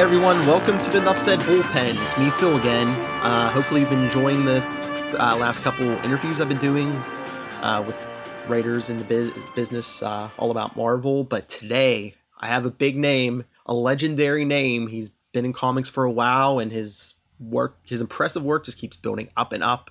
everyone, welcome to the Nuff Said Bullpen. It's me, Phil, again. Hopefully you've been enjoying the last couple interviews I've been doing with writers in the business all about Marvel. But today, I have a big name, a legendary name. He's been in comics for a while, and his impressive work just keeps building up and up.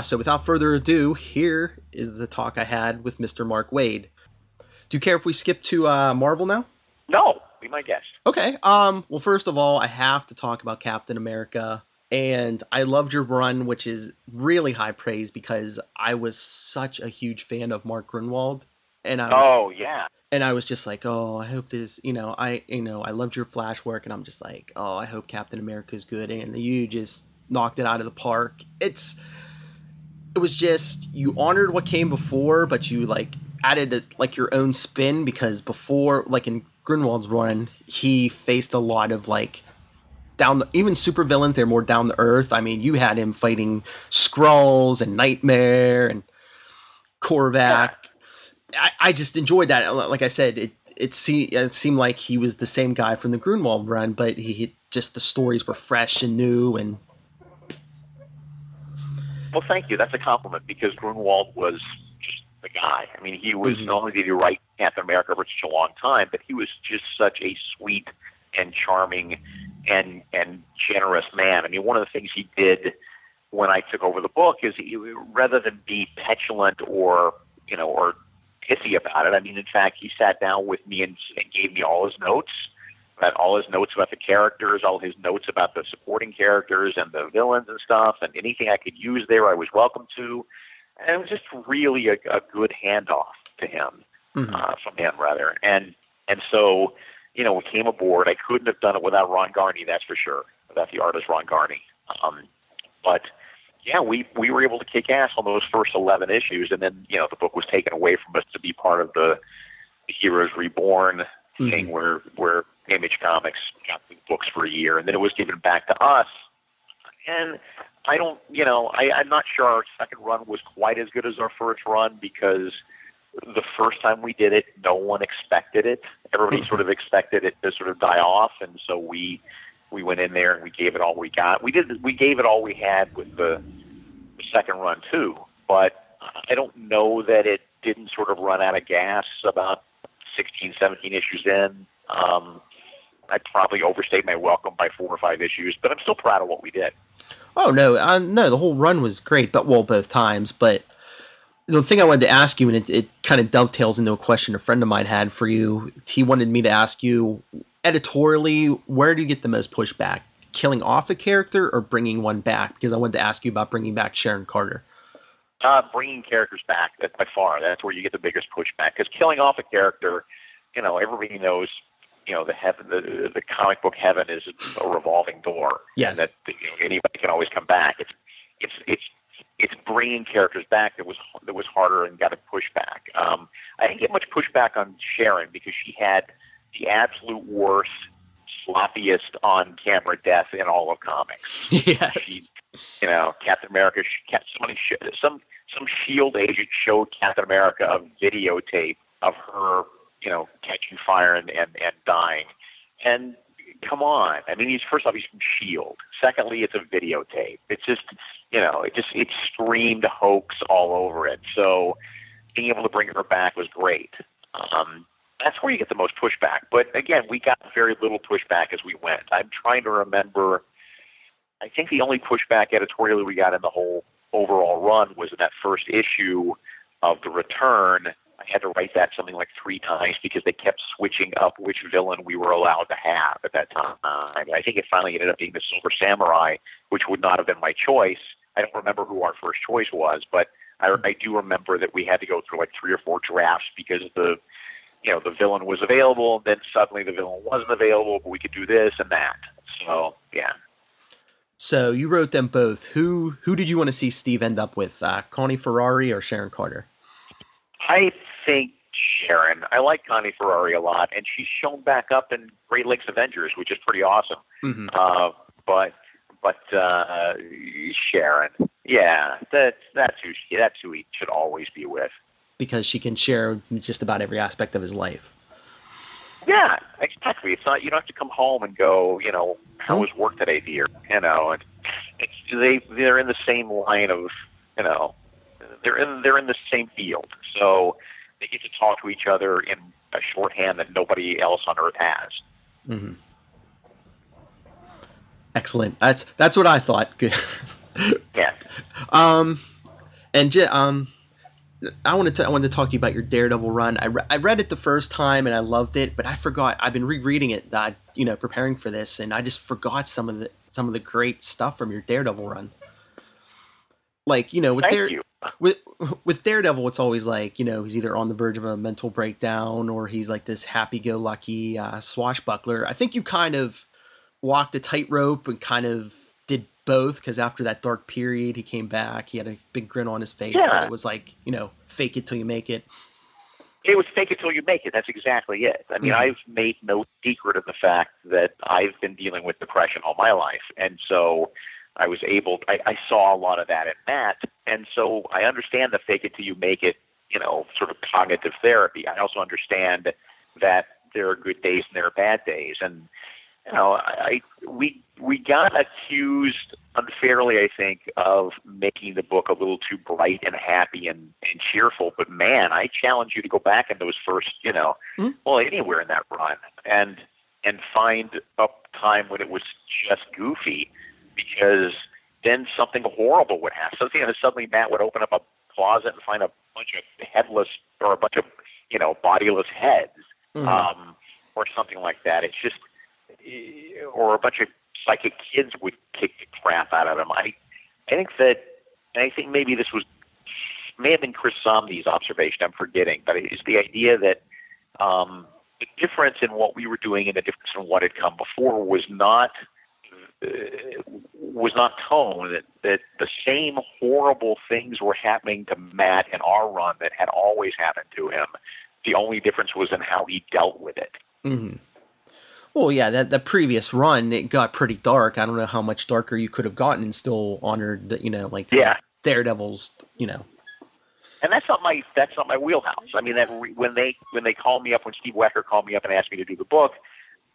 So without further ado, here is the talk I had with Mr. Mark Waid. Do you care if we skip to Marvel now? No, be my guest. Okay. Well, first of all, I have to talk about Captain America, and I loved your run, which is really high praise because I was such a huge fan of Mark Grunwald, and I was just like, oh, I hope this, I loved your Flash work, and I'm just like, oh, I hope Captain America is good, and you just knocked it out of the park. It was just, you honored what came before, but you added your own spin, because before, in Grunwald's run, he faced a lot of even supervillains. They're more down to earth. I mean, you had him fighting Skrulls and Nightmare and Korvac. Yeah. I just enjoyed that. Like I said, it seemed like he was the same guy from the Grunwald run, but he just, the stories were fresh and new. And well, thank you. That's a compliment, because Grunwald was the guy. I mean, he was not only did he write Captain America for such a long time, but he was just such a sweet and charming and generous man. I mean, one of the things he did when I took over the book is rather than be petulant or pissy about it, I mean, in fact, he sat down with me and gave me all his notes about the characters, all his notes about the supporting characters and the villains and stuff, and anything I could use there, I was welcome to. And it was just really a good handoff to him, from him rather. And so, we came aboard. I couldn't have done it without Ron Garney, that's for sure, without the artist Ron Garney. But yeah, we were able to kick ass on those first 11 issues, and then, the book was taken away from us to be part of the Heroes Reborn thing where Image Comics got the books for a year, and then it was given back to us. And I don't, I'm not sure our second run was quite as good as our first run, because the first time we did it, no one expected it. Everybody sort of expected it to sort of die off, and so we went in there and we gave it all we got. We gave it all we had with the second run too, but I don't know that it didn't sort of run out of gas about 16, 17 issues in. I probably overstayed my welcome by 4 or 5 issues, but I'm still proud of what we did. Oh, no, the whole run was great, both times. But the thing I wanted to ask you, and it kind of dovetails into a question a friend of mine had for you. He wanted me to ask you, editorially, where do you get the most pushback? Killing off a character or bringing one back? Because I wanted to ask you about bringing back Sharon Carter. Bringing characters back, by far. That's where you get the biggest pushback. Because killing off a character, everybody knows, the comic book heaven is a revolving door. Yes. And that anybody can always come back. It's bringing characters back that was harder and got a pushback. I didn't get much pushback on Sharon because she had the absolute worst, sloppiest on-camera death in all of comics. Yes. She, Captain America, some S.H.I.E.L.D. agent showed Captain America a videotape of her, catching fire and dying. And come on. I mean, first off, he's from S.H.I.E.L.D. Secondly, it's a videotape. It's just, it screamed hoax all over it. So being able to bring her back was great. That's where you get the most pushback. But again, we got very little pushback as we went. I'm trying to remember, I think the only pushback editorially we got in the whole overall run was in that first issue of The Return. I had to write that something like 3 times because they kept switching up which villain we were allowed to have at that time. I think it finally ended up being the Silver Samurai, which would not have been my choice. I don't remember who our first choice was, but I do remember that we had to go through 3 or 4 drafts because the villain was available, and then suddenly the villain wasn't available, but we could do this and that. So, yeah. So you wrote them both. Who did you want to see Steve end up with, Connie Ferrari or Sharon Carter? I think Sharon. I like Connie Ferrari a lot, and she's shown back up in Great Lakes Avengers, which is pretty awesome. But Sharon, yeah, that's who he should always be with. Because she can share just about every aspect of his life. Yeah, exactly. It's not, you don't have to come home and go, how was work today, dear? And they're in the same line of, you know, they're in the same field, so they get to talk to each other in a shorthand that nobody else on Earth has. Mm-hmm. Excellent. That's what I thought. Good. Yeah. And I wanted to talk to you about your Daredevil run. I read it the first time and I loved it, but I forgot. I've been rereading it, preparing for this, and I just forgot some of the great stuff from your Daredevil run. Like, Thank you. with Daredevil, it's always like, he's either on the verge of a mental breakdown or he's like this happy-go-lucky swashbuckler. I think you kind of walked a tightrope and kind of did both, because after that dark period, he came back. He had a big grin on his face, Yeah. but it was like, fake it till you make it. It was fake it till you make it. That's exactly it. I mean, I've made no secret of the fact that I've been dealing with depression all my life. And so I saw a lot of that in Matt. And so I understand the fake it till you make it, sort of cognitive therapy. I also understand that there are good days and there are bad days. And, we got accused unfairly, I think, of making the book a little too bright and happy and cheerful. But man, I challenge you to go back in those first, anywhere in that run and find a time when it was just goofy, because then something horrible would happen. Suddenly Matt would open up a closet and find a bunch of headless or a bunch of, bodiless heads, or something like that. It's just, or a bunch of psychic kids would kick the crap out of him. I think maybe this may have been Chris Somney's observation, I'm forgetting, but it's the idea that the difference in what we were doing and the difference in what had come before was not tone, that the same horrible things were happening to Matt in our run that had always happened to him. The only difference was in how he dealt with it. Mm-hmm. Well, yeah, the previous run, it got pretty dark. I don't know how much darker you could have gotten and still honored, Daredevil's, And that's not my wheelhouse. I mean, when they called me up, when Steve Wecker called me up and asked me to do the book,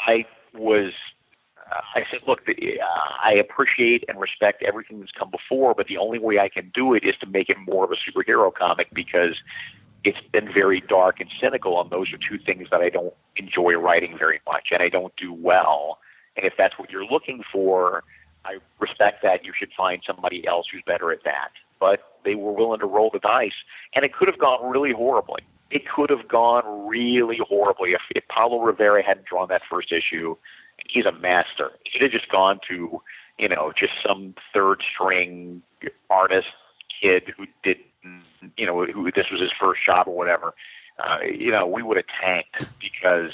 I said, look, I appreciate and respect everything that's come before, but the only way I can do it is to make it more of a superhero comic, because it's been very dark and cynical, and those are two things that I don't enjoy writing very much, and I don't do well. And if that's what you're looking for, I respect that. You should find somebody else who's better at that. But they were willing to roll the dice, and it could have gone really horribly. It could have gone really horribly if Paulo Rivera hadn't drawn that first issue. He's a master. It had just gone to, just some third-string artist kid who did, who this was his first job or whatever. We would have tanked, because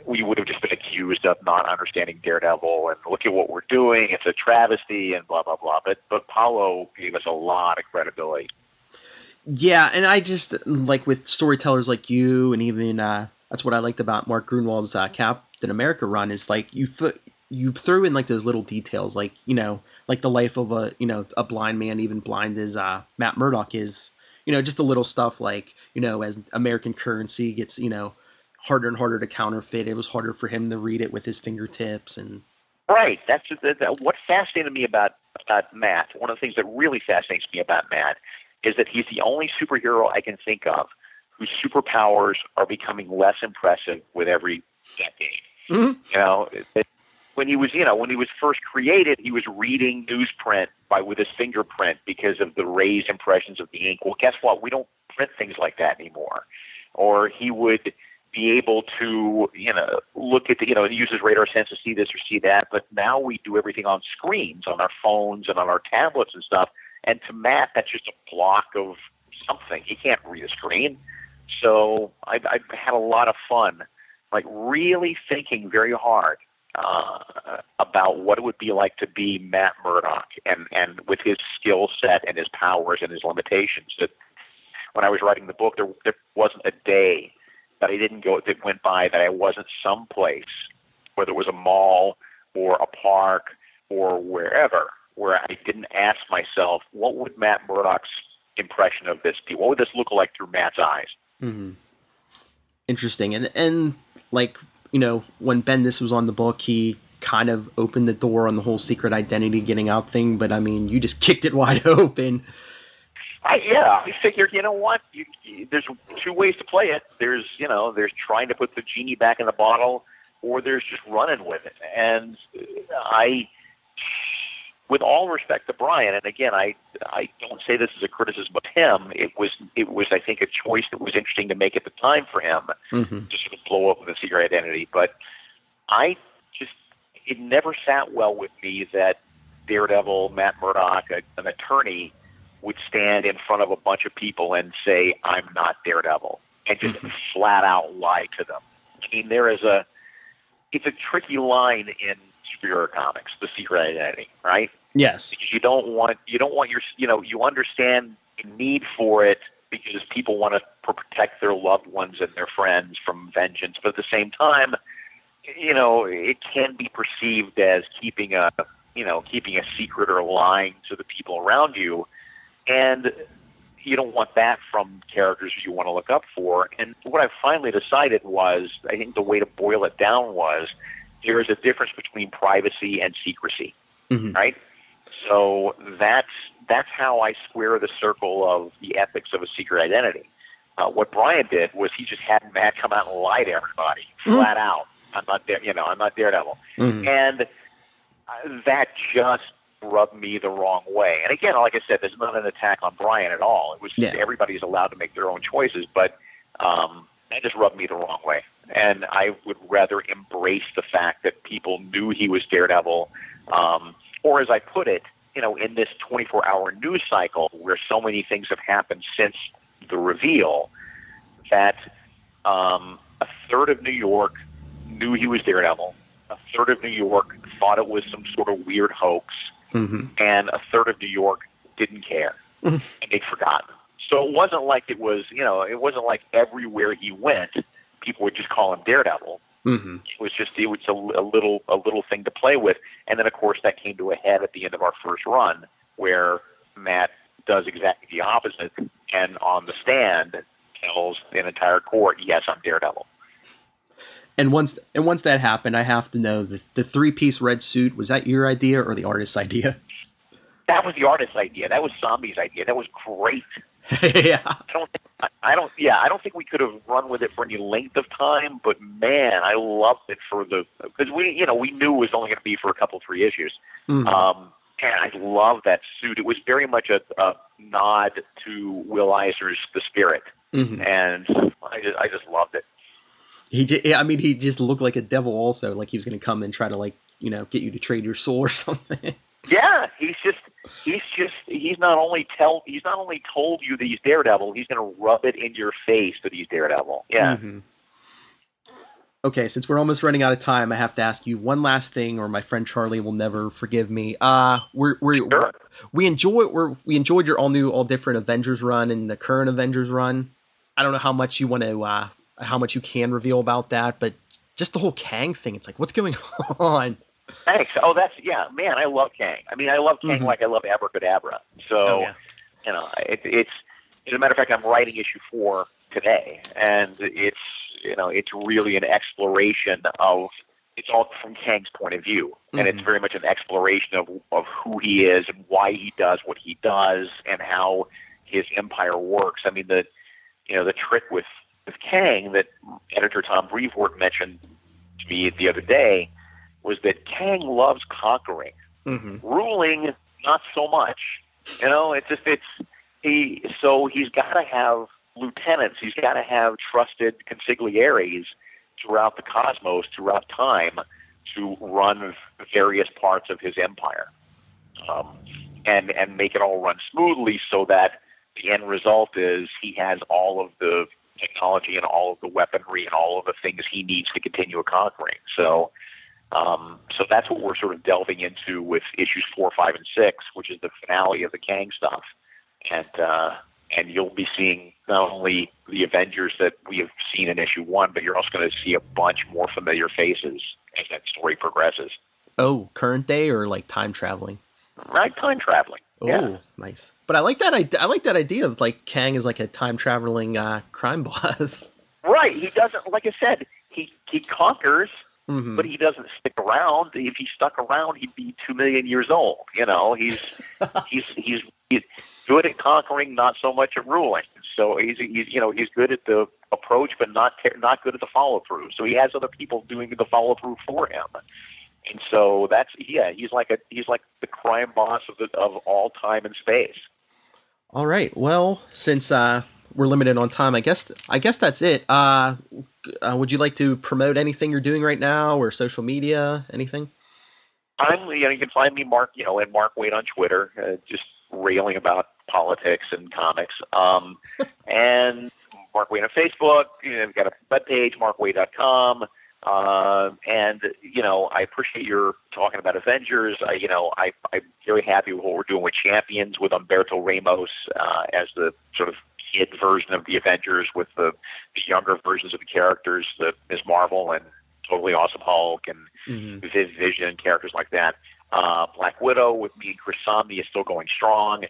we would have just been accused of not understanding Daredevil and look at what we're doing. It's a travesty and blah, blah, blah. But Paulo gave us a lot of credibility. Yeah, and I just, like, with storytellers like you, and even that's what I liked about Mark Gruenwald's Captain America run, is like you threw in like those little details, like like the life of a blind man, even blind as Matt Murdock is, just the little stuff like as American currency gets harder and harder to counterfeit, it was harder for him to read it with his fingertips. And right, that's what fascinated me about Matt. One of the things that really fascinates me about Matt is that he's the only superhero I can think of whose superpowers are becoming less impressive with every decade. Mm-hmm. When he was first created, he was reading newsprint with his fingerprint because of the raised impressions of the ink. Well, guess what? We don't print things like that anymore. Or he would be able to, look at use his radar sense to see this or see that. But now we do everything on screens, on our phones and on our tablets and stuff. And to Matt, that's just a block of something. He can't read a screen. So I had a lot of fun, like really thinking very hard about what it would be like to be Matt Murdock, and with his skill set and his powers and his limitations. That when I was writing the book, there wasn't a day that that went by that I wasn't someplace, whether it was a mall or a park or wherever, where I didn't ask myself, what would Matt Murdock's impression of this be? What would this look like through Matt's eyes? Mm-hmm. Interesting. And like, when Bendis was on the book, he kind of opened the door on the whole secret identity getting out thing, but I mean, you just kicked it wide open. I figured, you know what? There's two ways to play it. There's trying to put the genie back in the bottle, or there's just running with it. And with all respect to Brian, and again, I don't say this as a criticism of him. It was I think a choice that was interesting to make at the time for him to sort of blow up the secret identity. But it never sat well with me that Daredevil, Matt Murdock, an attorney, would stand in front of a bunch of people and say, "I'm not Daredevil," and just flat out lie to them. I mean, it's a tricky line in superhero comics, the secret identity, right? Yes. Because you don't want your, you understand the need for it because people want to protect their loved ones and their friends from vengeance, but at the same time, it can be perceived as keeping a secret or lying to the people around you. And you don't want that from characters you want to look up for. And what I finally decided was, I think the way to boil it down was, there is a difference between privacy and secrecy, right? So that's how I square the circle of the ethics of a secret identity. What Brian did was he just had Matt come out and lie to everybody flat out. I'm not there, I'm not Daredevil, and that just rubbed me the wrong way. And again, like I said, there's not an attack on Brian at all. It was everybody's allowed to make their own choices, but that just rubbed me the wrong way. And I would rather embrace the fact that people knew he was Daredevil, or as I put it, in this 24-hour news cycle where so many things have happened since the reveal, that a third of New York knew he was Daredevil, a third of New York thought it was some sort of weird hoax, and a third of New York didn't care, and they'd forgotten. So it wasn't like it wasn't like everywhere he went, people would just call him Daredevil. It was a little thing to play with. And then, of course, that came to a head at the end of our first run, where Matt does exactly the opposite, and on the stand tells an entire court, "Yes, I'm Daredevil." And once that happened, I have to know, the 3-piece red suit, was that your idea or the artist's idea? That was the artist's idea. That was Zombie's idea. That was great. Yeah. I don't think we could have run with it for any length of time, but man, I loved it because we knew it was only going to be for a couple, 3 issues. And I love that suit. It was very much a nod to Will Eisner's The Spirit, and I just loved it. He just looked like a devil also, like he was going to come and try to get you to trade your soul or something. Yeah, he's not only told you that he's Daredevil, he's going to rub it in your face that he's Daredevil. Yeah. Okay, since we're almost running out of time, I have to ask you one last thing, or my friend Charlie will never forgive me. We enjoyed your all different Avengers run and the current Avengers run. I don't know how much you want to how much you can reveal about that, but just the whole Kang thing, it's like, what's going on? Thanks. Oh, man, I love Kang. I mean, I love Kang like I love Abracadabra. So, it's as a matter of fact, I'm writing issue 4 today, and it's really an exploration of, it's all from Kang's point of view, and it's very much an exploration of who he is and why he does what he does and how his empire works. I mean, the trick with Kang that editor Tom Brevoort mentioned to me the other day was that Kang loves conquering. Ruling, not so much. He's got to have lieutenants. He's got to have trusted consigliaries throughout the cosmos, throughout time, to run various parts of his empire, and make it all run smoothly, so that the end result is he has all of the technology and all of the weaponry and all of the things he needs to continue conquering. So that's what we're sort of delving into with issues 4, 5, and 6, which is the finale of the Kang stuff. And you'll be seeing not only the Avengers that we have seen in issue 1, but you're also going to see a bunch more familiar faces as that story progresses. Oh, current day or like time traveling? Right, time traveling. Oh, yeah. Nice. But I like that idea of like Kang is like a time traveling crime boss. Right. He doesn't, like I said, he conquers, Mm-hmm. but he doesn't stick around. If he stuck around, he'd be 2 million years old. You know, he's good at conquering, not so much at ruling. So he's good at the approach, but not good at the follow through. So he has other people doing the follow through for him. And so he's like the crime boss of all time and space. All right. Well, since we're limited on time, I guess that's it. Would you like to promote anything you're doing right now, or social media, anything? You can find me, Mark, at Mark Waid on Twitter, just railing about politics and comics. And Mark Waid on Facebook. We've got a webpage, markwaid.com. And I appreciate your talking about Avengers. I'm very happy with what we're doing with Champions, with Humberto Ramos as the sort of kid version of the Avengers, with the younger versions of the characters, the Ms. Marvel and Totally Awesome Hulk and Vision and characters like that. Black Widow with me and Chris Somney is still going strong.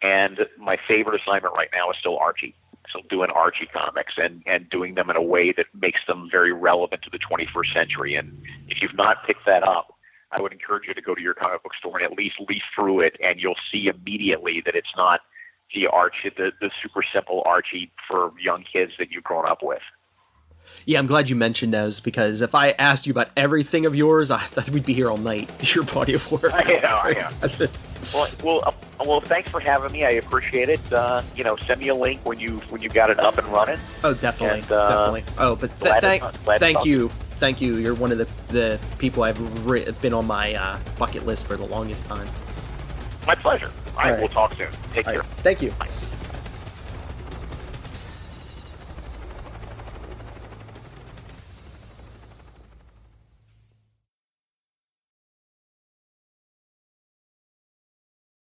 And my favorite assignment right now is still Archie. So doing Archie comics and doing them in a way that makes them very relevant to the 21st century. And if you've not picked that up, I would encourage you to go to your comic book store and at least leaf through it, and you'll see immediately that it's not the Archie, the super simple Archie for young kids that you've grown up with. Yeah, I'm glad you mentioned those, because if I asked you about everything of yours, I thought we'd be here all night. Your body of work. I know. Well, thanks for having me. I appreciate it. Send me a link when you got it up and running. Oh, definitely, definitely. Oh, but thank you. Thank you. You're one of the people I've been on my bucket list for the longest time. My pleasure. All right, we'll talk soon. Take care. Thank you. Bye.